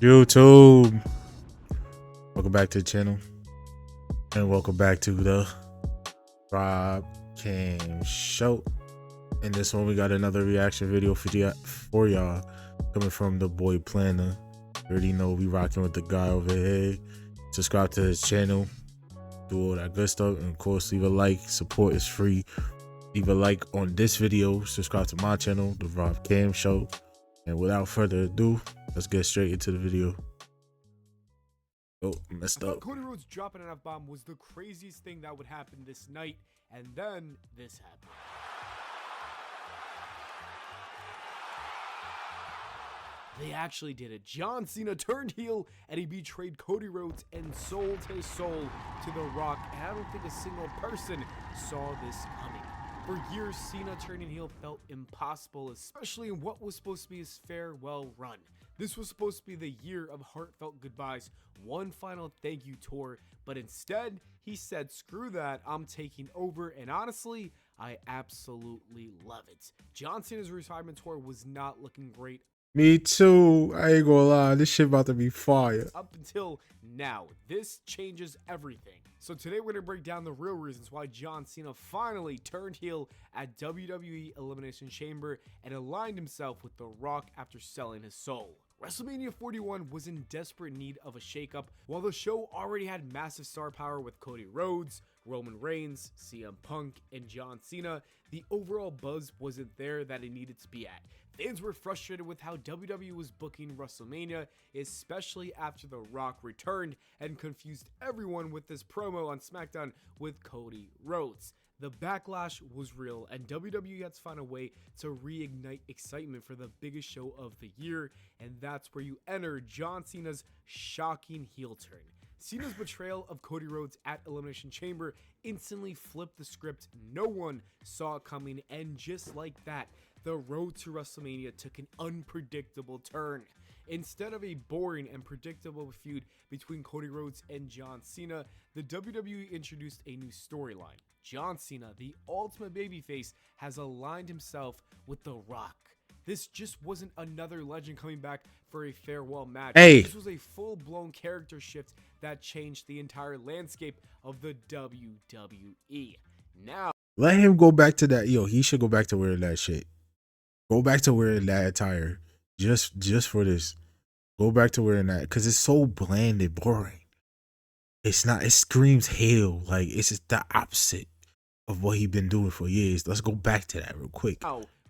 YouTube. Welcome back to the channel. And welcome back to the Rob Cam Show. In this one, we got another reaction video for y'all coming from the boy Pllana. You already know we rocking with the guy over here. Subscribe to his channel. Do all that good stuff. And of course, leave a like. Support is free. Leave a like on this video. Subscribe to my channel, the Rob Cam Show. And without further ado, let's get straight into the video. Oh, messed up. Cody Rhodes dropping an F-bomb was the craziest thing that would happen this night, and then this happened. They actually did it. John Cena turned heel and he betrayed Cody Rhodes and sold his soul to The Rock, and I don't think a single person saw this coming. For years, Cena turning heel felt impossible, especially in what was supposed to be his farewell run. This was supposed to be the year of heartfelt goodbyes, one final thank you tour, but instead, he said, screw that, I'm taking over, and honestly, I absolutely love it. John Cena's retirement tour was not looking great. Me too. I ain't gonna lie. This shit about to be fire. Up until now, this changes everything. So today we're going to break down the real reasons why John Cena finally turned heel at WWE Elimination Chamber and aligned himself with The Rock after selling his soul. WrestleMania 41 was in desperate need of a shakeup. While the show already had massive star power with Cody Rhodes, Roman Reigns, CM Punk, and John Cena, the overall buzz wasn't there that it needed to be at. Fans were frustrated with how WWE was booking WrestleMania, especially after The Rock returned and confused everyone with this promo on SmackDown with Cody Rhodes. The backlash was real, and WWE had to find a way to reignite excitement for the biggest show of the year, and that's where you enter John Cena's shocking heel turn. Cena's betrayal of Cody Rhodes at Elimination Chamber instantly flipped the script. No one saw it coming, and just like that, the road to WrestleMania took an unpredictable turn. Instead of a boring and predictable feud between Cody Rhodes and John Cena, the WWE introduced a new storyline. John Cena, the ultimate babyface, has aligned himself with The Rock. This just wasn't another legend coming back for a farewell match. Hey. This was a full-blown character shift that changed the entire landscape of the WWE. Now, Let him go back to that. Yo, he should go back to wearing that shit. Go back to wearing that attire. Just for this. Go back to wearing that. Because it's so bland and boring. It's not. It screams heel. Like, it's just the opposite of what he's been doing for years. Let's go back to that real quick.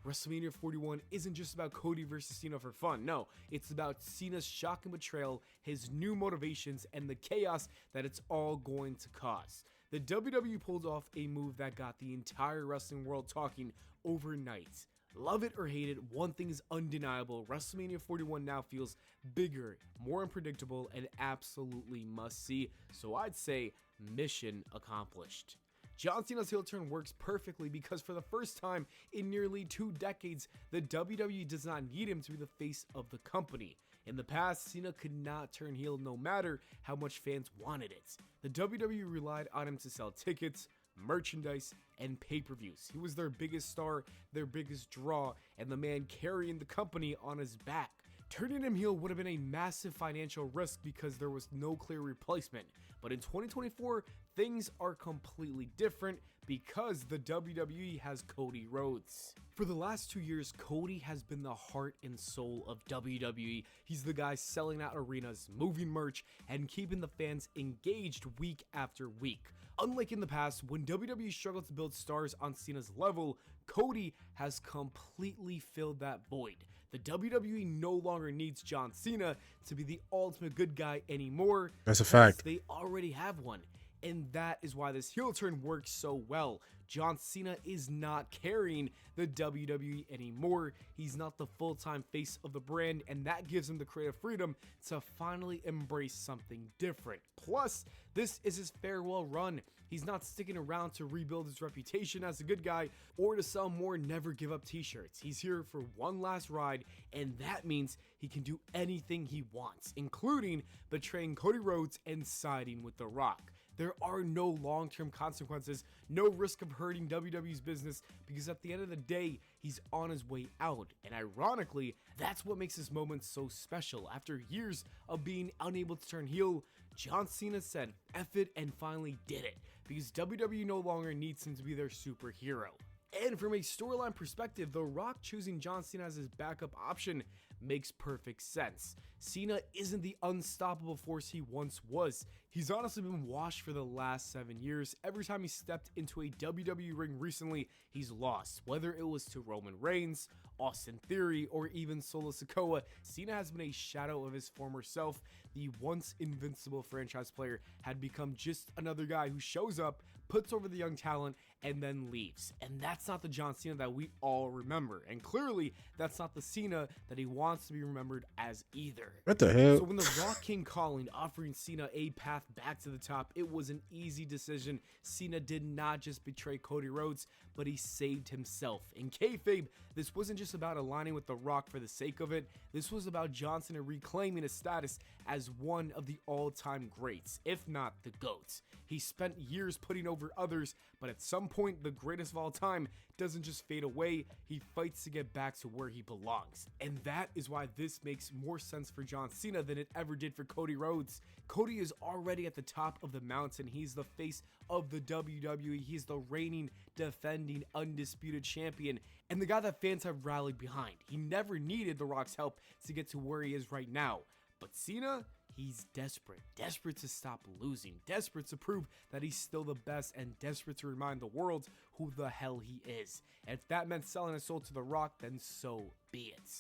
WrestleMania 41 isn't just about Cody versus Cena for fun. No, it's about Cena's shocking betrayal, his new motivations, and the chaos that it's all going to cause. The WWE pulled off a move that got the entire wrestling world talking overnight. Love it or hate it, one thing is undeniable. WrestleMania 41 now feels bigger, more unpredictable, and absolutely must see. So I'd say mission accomplished. John Cena's heel turn works perfectly because for the first time in nearly 2 decades, the WWE does not need him to be the face of the company. In the past, Cena could not turn heel no matter how much fans wanted it. The WWE relied on him to sell tickets, merchandise, and pay-per-views. He was their biggest star, their biggest draw, and the man carrying the company on his back. Turning him heel would have been a massive financial risk because there was no clear replacement. But in 2024, things are completely different because the WWE has Cody Rhodes. For the last 2 years, Cody has been the heart and soul of WWE. He's the guy selling out arenas, moving merch, and keeping the fans engaged week after week. Unlike in the past, when WWE struggled to build stars on Cena's level, Cody has completely filled that void. The WWE no longer needs John Cena to be the ultimate good guy anymore. That's a fact. They already have one. And that is why this heel turn works so well. John Cena is not carrying the WWE anymore. He's not the full-time face of the brand, and that gives him the creative freedom to finally embrace something different. Plus, this is his farewell run. He's not sticking around to rebuild his reputation as a good guy or to sell more Never Give Up t-shirts. He's here for one last ride, and that means he can do anything he wants, including betraying Cody Rhodes and siding with The Rock. There are no long-term consequences, no risk of hurting WWE's business, because at the end of the day, he's on his way out. And ironically, that's what makes this moment so special. After years of being unable to turn heel, John Cena said F it and finally did it, because WWE no longer needs him to be their superhero. And from a storyline perspective, The Rock choosing John Cena as his backup option makes perfect sense. Cena isn't the unstoppable force he once was. He's honestly been washed for the last 7 years. Every time he stepped into a WWE ring recently, he's lost. Whether it was to Roman Reigns, Austin Theory, or even Solo Sikoa, Cena has been a shadow of his former self. The once invincible franchise player had become just another guy who shows up, puts over the young talent, and then leaves. And that's not the John Cena that we all remember. And clearly, that's not the Cena that he wants to be remembered as either. What the hell? So when The Rock came calling, offering Cena a path back to the top, it was an easy decision. Cena did not just betray Cody Rhodes, but he saved himself. In kayfabe, this wasn't just about aligning with The Rock for the sake of it. This was about John Cena reclaiming his status as one of the all-time greats, if not the GOAT. He spent years putting over others, but at some point, the greatest of all time doesn't just fade away, he fights to get back to where he belongs. And that is why this makes more sense for John Cena than it ever did for Cody Rhodes. Cody is already at the top of the mountain. He's the face of the WWE. He's the reigning, defending, undisputed champion, and the guy that fans have rallied behind. He never needed The Rock's help to get to where he is right now. But Cena, he's desperate to stop losing, desperate to prove that he's still the best, and desperate to remind the world who the hell he is. And if that meant selling his soul to The Rock, then so be it.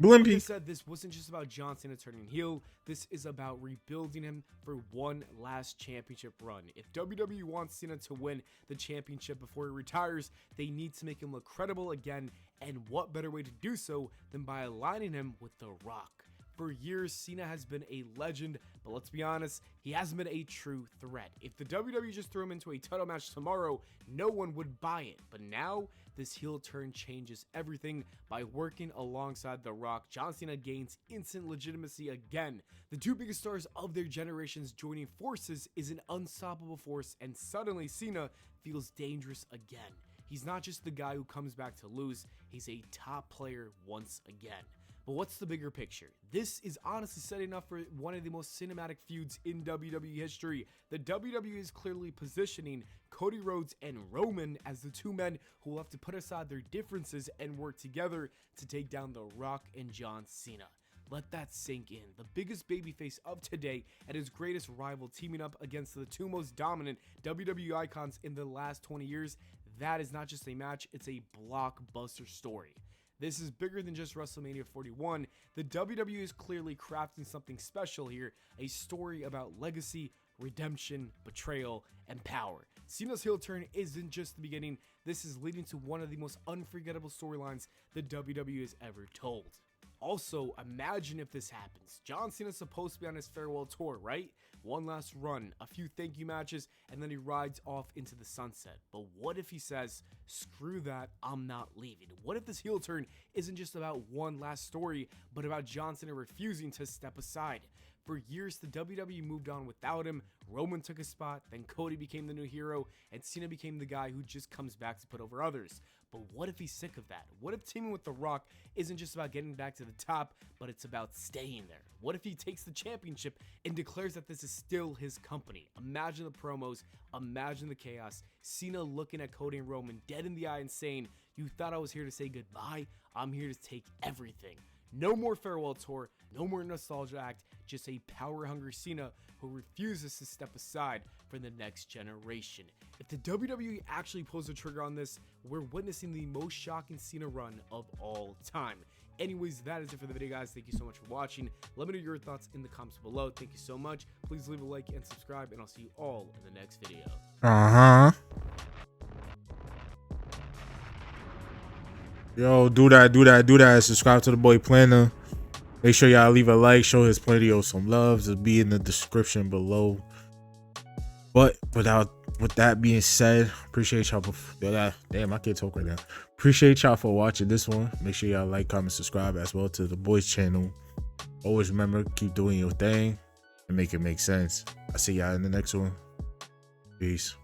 Like I said, this wasn't just about John Cena turning heel. This is about rebuilding him for one last championship run. If WWE wants Cena to win the championship before he retires, they need to make him look credible again. And what better way to do so than by aligning him with The Rock? For years, Cena has been a legend, but let's be honest, he hasn't been a true threat. If the WWE just threw him into a title match tomorrow, no one would buy it. But now, this heel turn changes everything. By working alongside The Rock, John Cena gains instant legitimacy again. The two biggest stars of their generations joining forces is an unstoppable force, and suddenly Cena feels dangerous again. He's not just the guy who comes back to lose, he's a top player once again. But what's the bigger picture? This is honestly setting up for one of the most cinematic feuds in WWE history. The WWE is clearly positioning Cody Rhodes and Roman as the two men who will have to put aside their differences and work together to take down The Rock and John Cena. Let that sink in. The biggest babyface of today and his greatest rival teaming up against the two most dominant WWE icons in the last 20 years. That is not just a match, it's a blockbuster story. This is bigger than just WrestleMania 41. The WWE is clearly crafting something special here, a story about legacy, redemption, betrayal, and power. Cena's heel turn isn't just the beginning. This is leading to one of the most unforgettable storylines the WWE has ever told. Also, imagine if this happens. John Cena's supposed to be on his farewell tour, right? One last run, a few thank you matches, and then he rides off into the sunset. But what if he says, screw that, I'm not leaving? What if this heel turn isn't just about one last story, but about John Cena refusing to step aside? For years, the WWE moved on without him. Roman took his spot, then Cody became the new hero, and Cena became the guy who just comes back to put over others. But what if he's sick of that? What if teaming with The Rock isn't just about getting back to the top, but it's about staying there? What if he takes the championship and declares that this is still his company? Imagine the promos, imagine the chaos, Cena looking at Cody and Roman dead in the eye and saying, "You thought I was here to say goodbye? I'm here to take everything." No more farewell tour, no more nostalgia act, just a power-hungry Cena who refuses to step aside for the next generation. If the WWE actually pulls the trigger on this, we're witnessing the most shocking Cena run of all time. Anyways, that is it for the video, guys. Thank you so much for watching. Let me know your thoughts in the comments below. Thank you so much. Please leave a like and subscribe, and I'll see you all in the next video. Yo, do that. Subscribe to the boy Pllana. Make sure y'all leave a like. Show his Plenty some love. It'll be in the description below. But with that being said, appreciate y'all for damn, I can't talk right now. Appreciate y'all for watching this one. Make sure y'all like, comment, subscribe as well to the boys channel. Always remember, keep doing your thing and make it make sense. I'll see y'all in the next one. Peace.